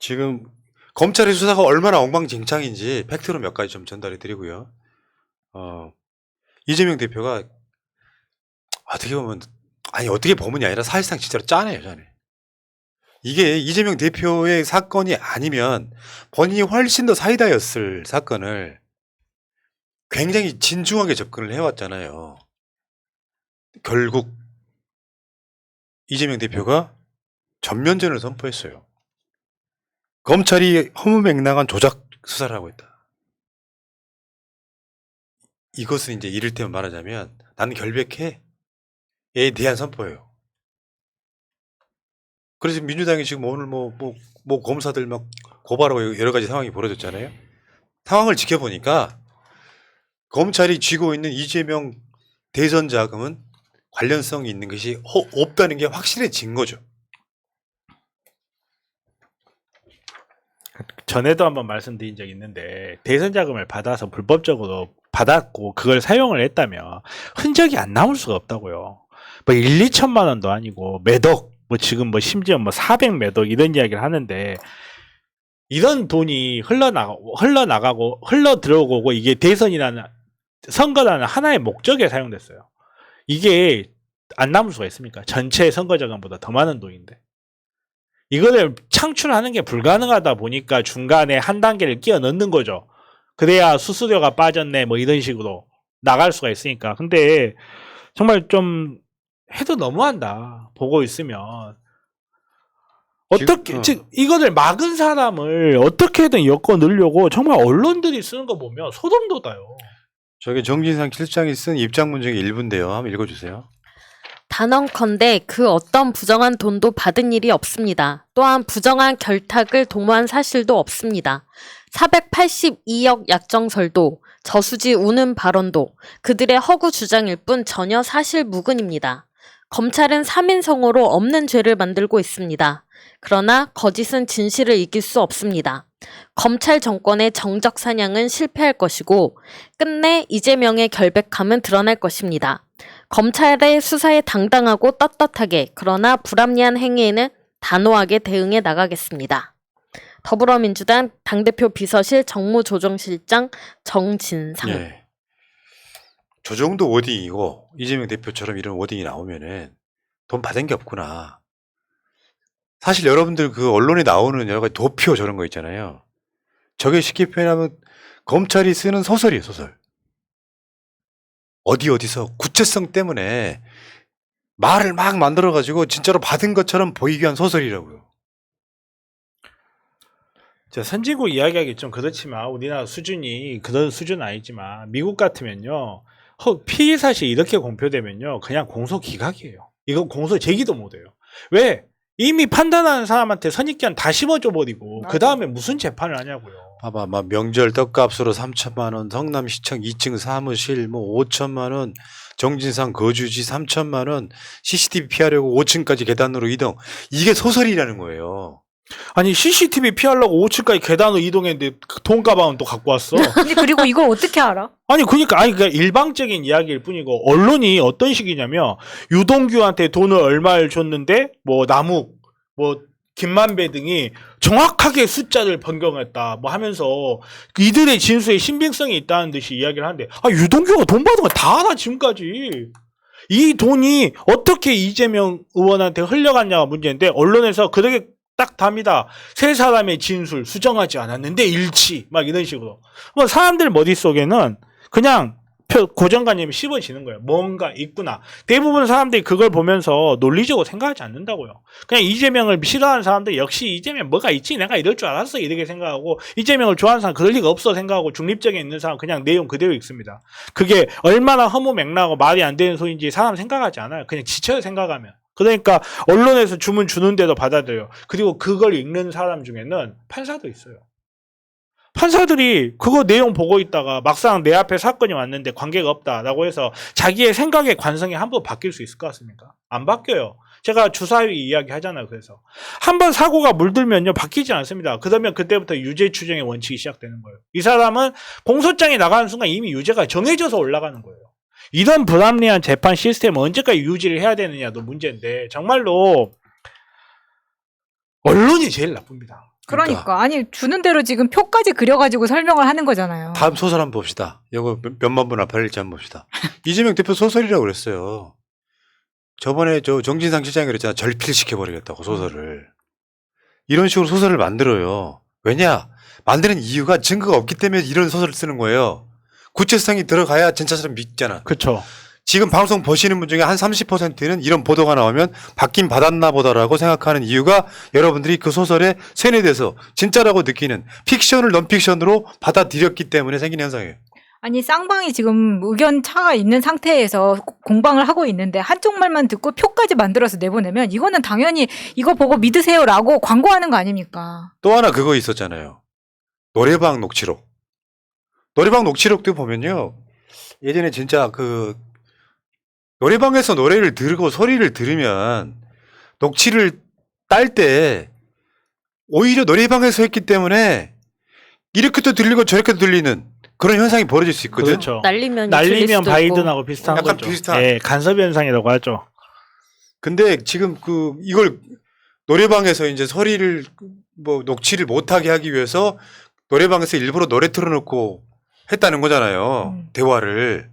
지금 검찰의 수사가 얼마나 엉망진창인지 팩트로 몇 가지 좀 전달해 드리고요. 이재명 대표가 어떻게 보면, 아니 어떻게 보면이 아니라 사실상 진짜로 짜네요, 짜네. 이게 이재명 대표의 사건이 아니면 본인이 훨씬 더 사이다였을 사건을 굉장히 진중하게 접근을 해왔잖아요. 결국 이재명 대표가 전면전을 선포했어요. 검찰이 허무맹랑한 조작 수사를 하고 있다. 이것은 이제 이를테면 말하자면 나는 결백해에 대한 선포예요. 그래서 민주당이 지금 오늘 뭐 검사들 막 고발하고 여러 가지 상황이 벌어졌잖아요. 상황을 지켜보니까 검찰이 쥐고 있는 이재명 대선 자금은 관련성이 있는 것이 없다는 게 확실해진 거죠. 전에도 한번 말씀드린 적이 있는데 대선 자금을 받아서 불법적으로 받았고 그걸 사용을 했다면 흔적이 안 나올 수가 없다고요. 뭐 1, 2천만 원도 아니고 매덕, 뭐 지금 뭐 심지어 뭐 400 매덕 이런 이야기를 하는데 이런 돈이 흘러나가고 흘러들어오고 이게 대선이라는 선거라는 하나의 목적에 사용됐어요. 이게 안 남을 수가 있습니까? 전체 선거 자금보다 더 많은 돈인데. 이거를 창출하는 게 불가능하다 보니까 중간에 한 단계를 끼워 넣는 거죠. 그래야 수수료가 빠졌네 뭐 이런 식으로 나갈 수가 있으니까. 근데 정말 좀 해도 너무한다. 보고 있으면. 어떻게 즉 이거를 막은 사람을 어떻게든 엮어 넣으려고 정말 언론들이 쓰는 거 보면 소름 돋아요. 저게 정진상 실장이 쓴 입장문 중에 일부인데요. 한번 읽어주세요. 단언컨대 그 어떤 부정한 돈도 받은 일이 없습니다. 또한 부정한 결탁을 도모한 사실도 없습니다. 482억 약정설도 저수지 우는 발언도 그들의 허구 주장일 뿐 전혀 사실 무근입니다. 검찰은 3인성으로 없는 죄를 만들고 있습니다. 그러나 거짓은 진실을 이길 수 없습니다. 검찰 정권의 정적 사냥은 실패할 것이고 끝내 이재명의 결백함은 드러날 것입니다. 검찰의 수사에 당당하고 떳떳하게 그러나 불합리한 행위에는 단호하게 대응해 나가겠습니다. 더불어민주당 당대표 비서실 정무조정실장 정진상. 예. 저 정도 워딩이고 이재명 대표처럼 이런 워딩이 나오면은 돈 받은 게 없구나. 사실 여러분들 그 언론에 나오는 여러 가지 도표 저런 거 있잖아요. 저게 쉽게 표현하면 검찰이 쓰는 소설이에요, 소설. 어디서 구체성 때문에 말을 막 만들어가지고 진짜로 받은 것처럼 보이게 한 소설이라고요. 선진국 이야기하기 좀 그렇지만 우리나라 수준이 그런 수준은 아니지만 미국 같으면요. 피의 사실이 이렇게 공표되면요. 그냥 공소 기각이에요. 이거 공소 제기도 못해요. 왜? 이미 판단하는 사람한테 선입견 다 심어줘 버리고 그 다음에 무슨 재판을 하냐고요. 봐봐, 막 명절 떡값으로 3천만 원, 성남시청 2층 사무실 뭐 5천만 원, 정진상 거주지 3천만 원, CCTV 피하려고 5층까지 계단으로 이동. 이게 소설이라는 거예요. 아니 CCTV 피하려고 5층까지 계단으로 이동했는데 그 돈 가방은 또 갖고 왔어. 아니 그리고 이걸 어떻게 알아? 아니 그러니까 일방적인 이야기일 뿐이고 언론이 어떤 식이냐면 유동규한테 돈을 얼마를 줬는데 뭐 남욱 뭐 김만배 등이 정확하게 숫자를 변경했다 뭐 하면서 이들의 진술에 신빙성이 있다는 듯이 이야기를 하는데 유동규가 돈 받은 거 다 알아 지금까지. 이 돈이 어떻게 이재명 의원한테 흘러갔냐가 문제인데 언론에서 그렇게 딱 답니다. 세 사람의 진술 수정하지 않았는데 일치 막 이런 식으로. 뭐 사람들 머릿속에는 그냥 고정관념이 씹어지는 거예요. 뭔가 있구나. 대부분 사람들이 그걸 보면서 논리적으로 생각하지 않는다고요. 그냥 이재명을 싫어하는 사람들 역시 이재명 뭐가 있지 내가 이럴 줄 알았어 이렇게 생각하고 이재명을 좋아하는 사람 그럴 리가 없어 생각하고 중립적에 있는 사람 그냥 내용 그대로 읽습니다. 그게 얼마나 허무맹랑하고 말이 안 되는 소리인지 사람 생각하지 않아요. 그냥 지쳐요 생각하면. 그러니까 언론에서 주문 주는데도 받아들여요. 그리고 그걸 읽는 사람 중에는 판사도 있어요. 판사들이 그거 내용 보고 있다가 막상 내 앞에 사건이 왔는데 관계가 없다라고 해서 자기의 생각의 관성이 한번 바뀔 수 있을 것 같습니까? 안 바뀌어요. 제가 주사위 이야기 하잖아요. 그래서 한번 사고가 물들면요 바뀌지 않습니다. 그러면 그때부터 유죄 추정의 원칙이 시작되는 거예요. 이 사람은 공소장이 나가는 순간 이미 유죄가 정해져서 올라가는 거예요. 이런 불합리한 재판 시스템을 언제까지 유지를 해야 되느냐도 문제인데 정말로 언론이 제일 나쁩니다. 그러니까 아니 주는 대로 지금 표까지 그려가지고 설명을 하는 거잖아요. 다음 소설 한번 봅시다. 이거 몇만 부나 팔릴지 한번 봅시다. 이재명 대표 소설이라고 그랬어요. 저번에 저 정진상 실장이 그랬잖아. 절필시켜버리겠다고 소설을. 이런 식으로 소설을 만들어요. 왜냐? 만드는 이유가 증거가 없기 때문에 이런 소설을 쓰는 거예요. 구체성이 들어가야 진짜처럼 믿잖아. 그렇죠. 지금 방송 보시는 분 중에 한 30%는 이런 보도가 나오면 받긴 받았나 보다라고 생각하는 이유가 여러분들이 그 소설에 세뇌돼서 진짜라고 느끼는 픽션을 넌픽션으로 받아들였기 때문에 생긴 현상이에요. 아니 쌍방이 지금 의견 차가 있는 상태에서 공방을 하고 있는데 한쪽 말만 듣고 표까지 만들어서 내보내면 이거는 당연히 이거 보고 믿으세요라고 광고하는 거 아닙니까? 또 하나 그거 있었잖아요. 노래방 녹취록. 노래방 녹취록도 보면요. 예전에 진짜 그 노래방에서 노래를 들고 소리를 들으면 녹취를 딸 때 오히려 노래방에서 했기 때문에 이렇게도 들리고 저렇게도 들리는 그런 현상이 벌어질 수 있거든. 그렇죠. 날리면 날리면 바이든하고 비슷한 약간 거죠. 비슷한. 예, 간섭 현상이라고 하죠. 근데 지금 그 이걸 노래방에서 이제 소리를 뭐 녹취를 못하게 하기 위해서 노래방에서 일부러 노래 틀어놓고 했다는 거잖아요. 대화를.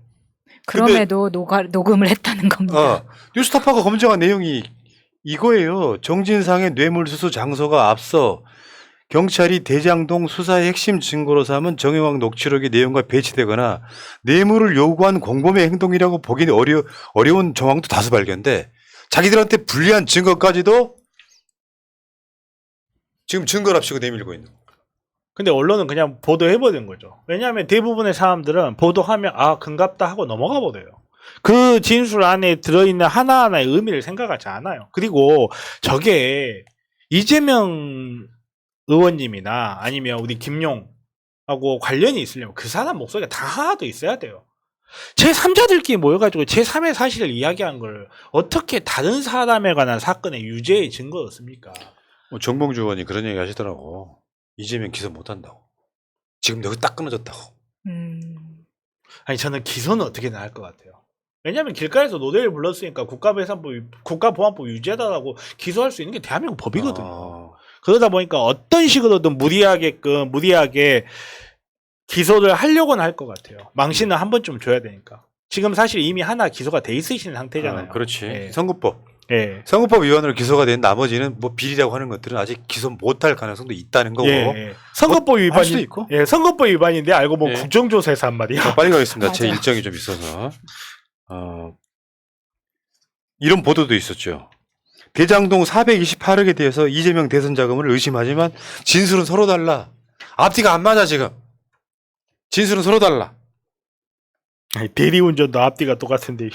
그럼에도 녹음을 했다는 겁니다. 뉴스타파가 검증한 내용이 이거예요. 정진상의 뇌물수수 장소가 앞서 경찰이 대장동 수사의 핵심 증거로 삼은 정영학 녹취록의 내용과 배치되거나 뇌물을 요구한 공범의 행동이라고 보기는 어려운 정황도 다수 발견돼. 자기들한테 불리한 증거까지도 지금 증거랍시고 내밀고 있는. 근데 언론은 그냥 보도해버리는 거죠. 왜냐하면 대부분의 사람들은 보도하면 아 금갑다 하고 넘어가 버려요. 그 진술 안에 들어있는 하나하나의 의미를 생각하지 않아요. 그리고 저게 이재명 의원님이나 아니면 우리 김용하고 관련이 있으려면 그 사람 목소리가 다 하나도 있어야 돼요. 제3자들끼리 모여가지고 제3의 사실을 이야기한 걸 어떻게 다른 사람에 관한 사건의 유죄의 증거가 없습니까? 뭐 정봉주 의원이 그런 얘기 하시더라고. 이재명 기소 못한다고. 지금 여기 딱 끊어졌다고. 아니 저는 기소는 어떻게 나을 것 같아요. 왜냐하면 길가에서 노래를 불렀으니까 국가보안법 유죄다라고 기소할 수 있는 게 대한민국 법이거든요. 그러다 보니까 어떤 식으로든 무리하게 기소를 하려고는 할 것 같아요. 망신은 한 번쯤 줘야 되니까. 지금 사실 이미 하나 기소가 돼 있으신 상태잖아요. 그렇지. 예. 선거법. 예. 선거법 위반으로 기소가 된 나머지는 뭐 비리라고 하는 것들은 아직 기소 못할 가능성도 있다는 거고. 예. 선거법 할 수도 위반이 있고. 예, 선거법 위반인데 알고 보면 예. 국정조사에서 한 말이야. 자, 빨리 가겠습니다. 제 맞아요. 일정이 좀 있어서. 이런 보도도 있었죠. 대장동 428억에 대해서 이재명 대선 자금을 의심하지만 진술은 서로 달라. 앞뒤가 안 맞아 지금. 진술은 서로 달라. 아니, 대리운전도 앞뒤가 똑같은데.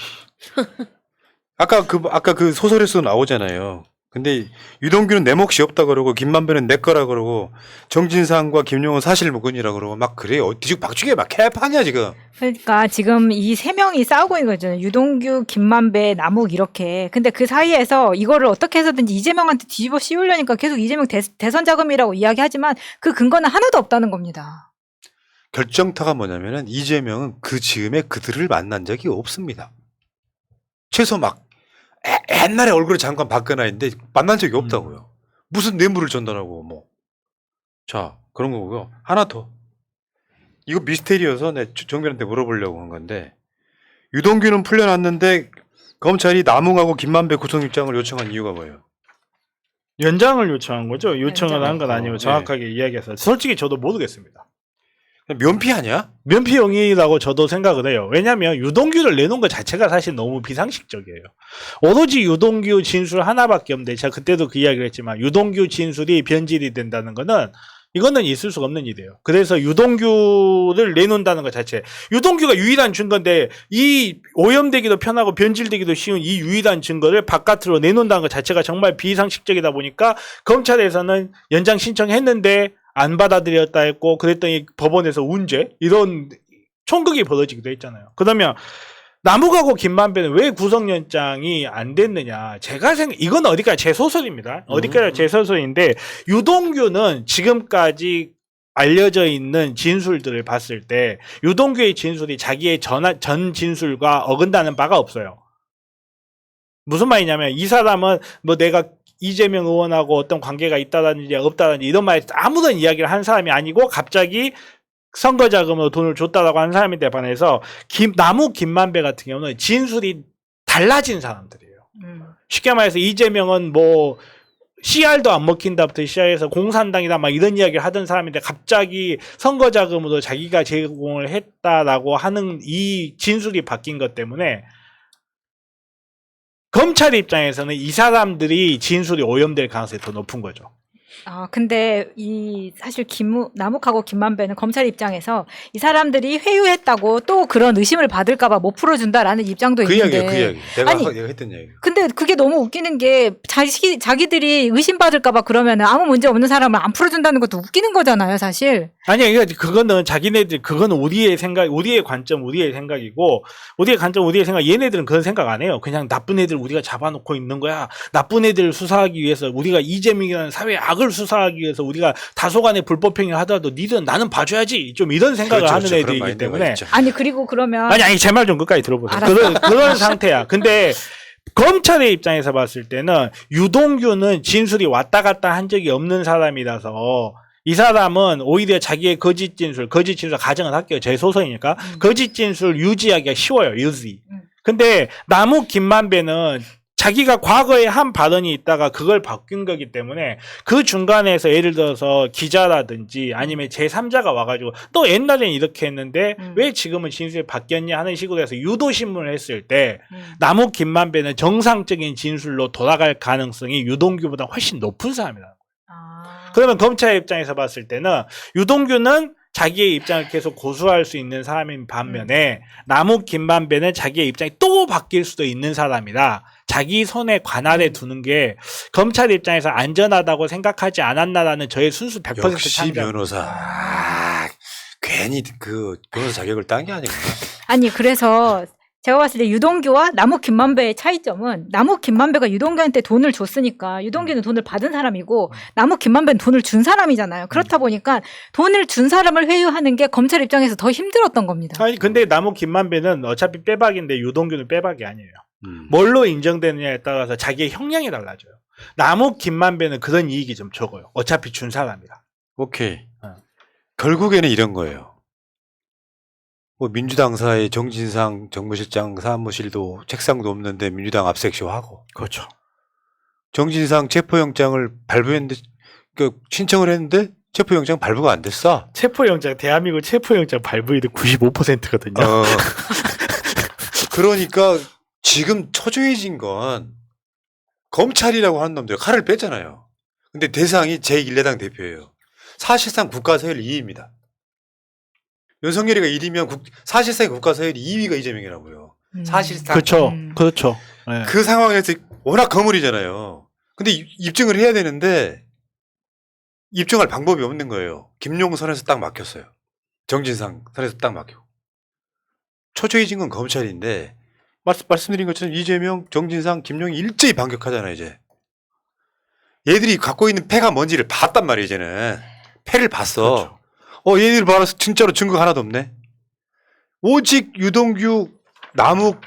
아까 그 소설에서 나오잖아요. 근데 유동규는 내 몫이 없다 그러고 김만배는 내 거라 그러고 정진상과 김용은 사실 무근이라 그러고 막 그래요. 뒤죽박죽이야. 막 개판이야 지금. 그러니까 지금 이 세 명이 싸우고 있는 거죠. 유동규, 김만배, 남욱 이렇게. 근데 그 사이에서 이거를 어떻게 해서든지 이재명한테 뒤집어 씌우려니까 계속 이재명 대선 자금이라고 이야기하지만 그 근거는 하나도 없다는 겁니다. 결정타가 뭐냐면은 이재명은 그 즈음에 그들을 만난 적이 없습니다. 최소 막 옛날에 얼굴에 잠깐 바꿔놔있는데 만난 적이 없다고요. 무슨 뇌물을 전달하고 뭐. 자, 그런 거고요. 하나 더. 이거 미스테리여서 내 정변한테 물어보려고 한 건데 유동규는 풀려났는데 검찰이 남웅하고 김만배 구속영장을 요청한 이유가 뭐예요? 연장을 요청한 거죠. 요청을 연장. 한 건 아니고 정확하게 이야기해서 솔직히 저도 모르겠습니다. 면피 아니야? 면피용이라고 저도 생각을 해요. 왜냐하면 유동규를 내놓은 것 자체가 사실 너무 비상식적이에요. 오로지 유동규 진술 하나밖에 없는데 제가 그때도 그 이야기를 했지만 유동규 진술이 변질이 된다는 거는 이거는 있을 수가 없는 일이에요. 그래서 유동규를 내놓는다는 것 자체. 유동규가 유일한 증거인데 이 오염되기도 편하고 변질되기도 쉬운 이 유일한 증거를 바깥으로 내놓는다는 것 자체가 정말 비상식적이다 보니까 검찰에서는 연장 신청했는데 안 받아들였다 했고 그랬더니 법원에서 운죄 이런 총극이 벌어지기도 했잖아요. 그러면 남욱하고 김만배는 왜 구속영장이 안 됐느냐? 제가 이건 어디까지 제 소설입니다. 어디까지 제 소설인데 유동규는 지금까지 알려져 있는 진술들을 봤을 때 유동규의 진술이 자기의 전 진술과 어긋나는 바가 없어요. 무슨 말이냐면 이 사람은 뭐 내가 이재명 의원하고 어떤 관계가 있다든지 없다든지 이런 말 아무런 이야기를 한 사람이 아니고 갑자기 선거 자금으로 돈을 줬다라고 한 사람인데 반해서 나무 김만배 같은 경우는 진술이 달라진 사람들이에요. 쉽게 말해서 이재명은 뭐 CR도 안 먹힌다부터 시작해서 공산당이다 막 이런 이야기를 하던 사람인데 갑자기 선거 자금으로 자기가 제공을 했다라고 하는 이 진술이 바뀐 것 때문에 검찰 입장에서는 이 사람들이 진술이 오염될 가능성이 더 높은 거죠. 아, 근데 사실 남욱하고 김만배는 검찰 입장에서 이 사람들이 회유했다고 또 그런 의심을 받을까봐 못 풀어준다라는 입장도 그 있는데. 이야기야, 그 이야기. 내가 아니, 했던 이야기. 근데 그게 너무 웃기는 게 자기들이 의심받을까봐 그러면 아무 문제 없는 사람을 안 풀어준다는 것도 웃기는 거잖아요, 사실. 아니, 그거는 자기네들, 그거는 우리의 생각, 우리의 관점, 우리의 생각이고, 우리의 관점, 우리의 생각, 얘네들은 그런 생각 안 해요. 그냥 나쁜 애들 우리가 잡아놓고 있는 거야. 나쁜 애들 수사하기 위해서, 우리가 이재명이라는 사회의 악을 수사하기 위해서 우리가 다소간의 불법행위를 하더라도 니들은 나는 봐줘야지. 좀 이런 생각을 하는 그런 애들이기 마인드가 때문에. 있죠. 아니, 그리고 그러면. 아니, 제 말 좀 끝까지 들어보세요. 알았어. 그런 상태야. 근데, 검찰의 입장에서 봤을 때는 유동규는 진술이 왔다 갔다 한 적이 없는 사람이라서 이 사람은 오히려 자기의 거짓 진술 가정을 할게요. 제 소설이니까. 거짓 진술 유지하기가 쉬워요. 유지. 근데 나무 김만배는 자기가 과거에 한 발언이 있다가 그걸 바뀐 거기 때문에 그 중간에서 예를 들어서 기자라든지 아니면 제3자가 와가지고 또 옛날엔 이렇게 했는데 왜 지금은 진술이 바뀌었냐 하는 식으로 해서 유도신문을 했을 때 나무 김만배는 정상적인 진술로 돌아갈 가능성이 유동규보다 훨씬 높은 사람이다. 그러면 검찰 입장에서 봤을 때는 유동규는 자기의 입장을 계속 고수할 수 있는 사람인 반면에 나무 김만배는 자기의 입장이 또 바뀔 수도 있는 사람이다. 자기 손에 관할에 두는 게 검찰 입장에서 안전하다고 생각하지 않았나라는 저의 순수 100% 역시 찬정. 변호사. 괜히 그 변호사 자격을 딴 게 아니구나. 아니, 그래서 제가 봤을 때 유동규와 나무 김만배의 차이점은 나무 김만배가 유동규한테 돈을 줬으니까 유동규는 돈을 받은 사람이고 나무 김만배는 돈을 준 사람이잖아요. 그렇다 보니까 돈을 준 사람을 회유하는 게 검찰 입장에서 더 힘들었던 겁니다. 아니 근데 나무 김만배는 어차피 빼박인데 유동규는 빼박이 아니에요. 뭘로 인정되느냐에 따라서 자기의 형량이 달라져요. 나무 김만배는 그런 이익이 좀 적어요. 어차피 준 사람이라. 오케이. 결국에는 이런 거예요. 뭐 민주당사의 정진상 정무실장 사무실도 책상도 없는데 민주당 압색쇼하고. 그렇죠. 정진상 체포영장을 발부했는데 신청을 했는데 체포영장 발부가 안 됐어. 체포영장 대한민국 체포영장 발부율이 95%거든요. 그러니까 지금 초조해진 건 검찰이라고 하는 놈들 칼을 뺐잖아요. 근데 대상이 제1야당 대표예요. 사실상 국가서열 2위입니다. 윤석열이가 1위면 사실상 국가서열 2위가 이재명이라고요. 사실상. 그렇죠. 그렇죠. 네. 그 상황에서 워낙 거물이잖아요. 근데 입증을 해야 되는데 입증할 방법이 없는 거예요. 김용 선에서 딱 막혔어요. 정진상 선에서 딱 막히고. 초조해진 건 검찰인데 말씀드린 것처럼 이재명, 정진상, 김용이 일제히 반격하잖아요. 이제. 얘들이 갖고 있는 패가 뭔지를 봤단 말이에요. 이제는. 패를 봤어. 그렇죠. 얘들 봐서 진짜로 증거가 하나도 없네. 오직 유동규, 남욱,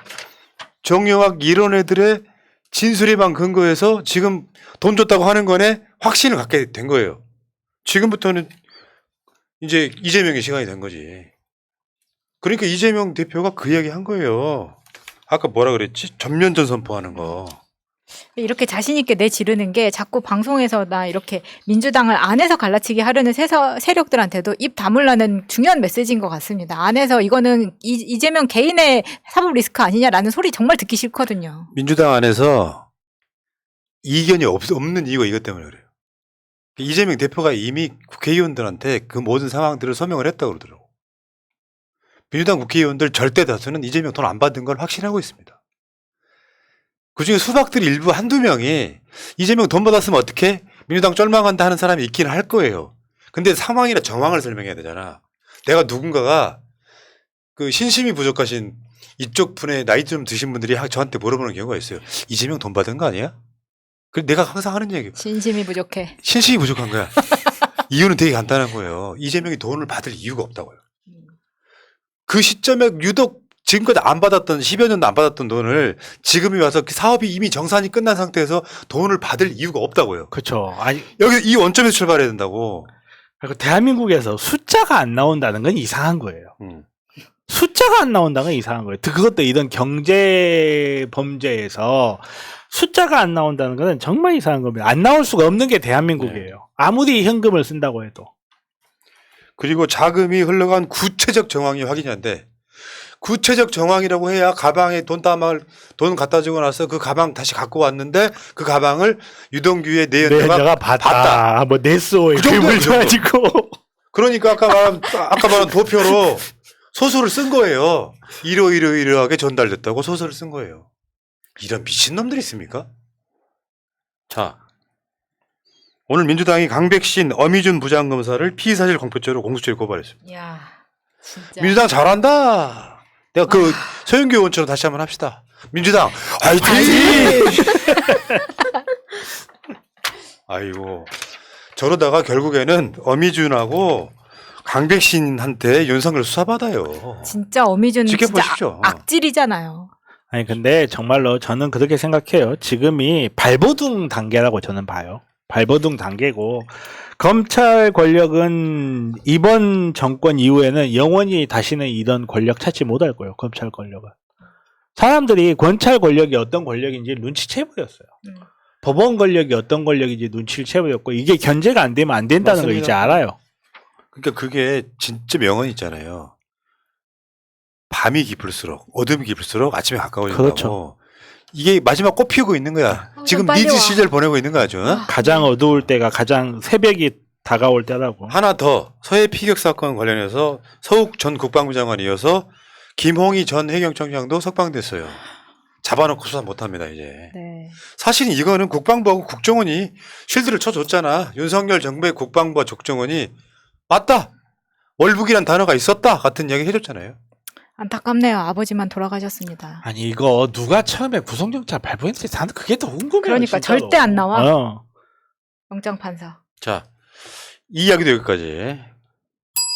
정영학 이런 애들의 진술에만 근거해서 지금 돈 줬다고 하는 거네 확신을 갖게 된 거예요. 지금부터는 이제 이재명의 시간이 된 거지. 그러니까 이재명 대표가 그 이야기 한 거예요. 아까 뭐라 그랬지? 전면전 선포하는 거. 이렇게 자신 있게 내지르는 게 자꾸 방송에서 나 이렇게 민주당을 안에서 갈라치기 하려는 세력들한테도 입 다물라는 중요한 메시지인 것 같습니다. 안에서 이거는 이재명 개인의 사법 리스크 아니냐라는 소리 정말 듣기 싫거든요. 민주당 안에서 이견이 없는 이유가 이것 때문에 그래요. 이재명 대표가 이미 국회의원들한테 그 모든 상황들을 서명을 했다고 그러더라고. 민주당 국회의원들 절대 다수는 이재명 돈 안 받은 걸 확신하고 있습니다. 그중에 수박들 일부 한두 명이 이재명 돈 받았으면 어떡해? 민주당 쫄망한다 하는 사람이 있긴 할 거예요. 근데 상황이나 정황을 설명해야 되잖아. 내가 누군가가 그 신심이 부족하신 이쪽 분의 나이 좀 드신 분들이 저한테 물어보는 경우가 있어요. 이재명 돈 받은 거 아니야? 그래 내가 항상 하는 얘기. 신심이 부족해. 신심이 부족한 거야. 이유는 되게 간단한 거예요. 이재명이 돈을 받을 이유가 없다고요. 그 시점에 유독 지금까지 안 받았던 10여 년도 안 받았던 돈을 지금이 와서 그 사업이 이미 정산이 끝난 상태에서 돈을 받을 이유가 없다고요. 그렇죠. 아니 여기 이 원점에서 출발해야 된다고. 그리고 대한민국에서 숫자가 안 나온다는 건 이상한 거예요. 숫자가 안 나온다는 건 이상한 거예요. 그것도 이런 경제 범죄에서 숫자가 안 나온다는 건 정말 이상한 겁니다. 안 나올 수가 없는 게 대한민국이에요. 아무리 현금을 쓴다고 해도. 그리고 자금이 흘러간 구체적 정황이 확인이 안 돼. 구체적 정황이라고 해야 가방에 돈 갖다 주고 나서 그 가방 다시 갖고 왔는데 그 가방을 유동규의 내연녀가 내가 봤다. 뭐 네스오에 그 정도야, 금을 그 정도. 줘가지고. 그러니까 아까 말한 도표로 소설을 쓴 거예요. 이러이러이러하게 전달됐다고 소설을 쓴 거예요. 이런 미친놈들이 있습니까? 자, 오늘 민주당이 강백신, 어미준 부장검사를 피의사실 공표죄로 공수처에 고발했습니다. 야, 진짜. 민주당 잘한다. 내가 그 서영교 의원처럼 다시 한번 합시다. 민주당 화이팅! 아이고 저러다가 결국에는 어미준하고 강백신한테 윤석열 수사받아요. 진짜 어미준 진짜 지켜보십시오. 악질이잖아요. 아니 근데 정말로 저는 그렇게 생각해요. 지금이 발버둥 단계라고 저는 봐요. 발버둥 단계고 검찰 권력은 이번 정권 이후에는 영원히 다시는 이런 권력 찾지 못할 거예요. 검찰 권력은. 사람들이 검찰 권력이 어떤 권력인지 눈치채버렸어요. 법원 권력이 어떤 권력인지 눈치를 채버렸고 이게 견제가 안 되면 안 된다는 걸 맞습니다. 이제 알아요. 그러니까 그게 진짜 명언 있잖아요. 밤이 깊을수록 어둠이 깊을수록 아침에 가까워진다고. 그렇죠. 이게 마지막 꽃 피우고 있는 거야. 지금 빨리 리즈 와. 시절 보내고 있는 거야 아주. 가장 어두울 때가 가장 새벽이 다가올 때라고. 하나 더 서해 피격 사건 관련해서 서욱 전 국방부 장관이 이어서 김홍희 전 해경청장도 석방됐어요. 잡아놓고 수사 못합니다 이제. 네. 사실 이거는 국방부하고 국정원이 쉴드를 쳐줬잖아. 윤석열 정부의 국방부와 국정원이 맞다. 월북이란 단어가 있었다 같은 이야기 해줬잖아요. 안타깝네요. 아버지만 돌아가셨습니다. 아니 이거 누가 처음에 구속영장 발부했는지 나는 그게 더 궁금해요. 그러니까 진짜로. 절대 안 나와. 어. 영장 판사. 자, 이 이야기도 여기까지.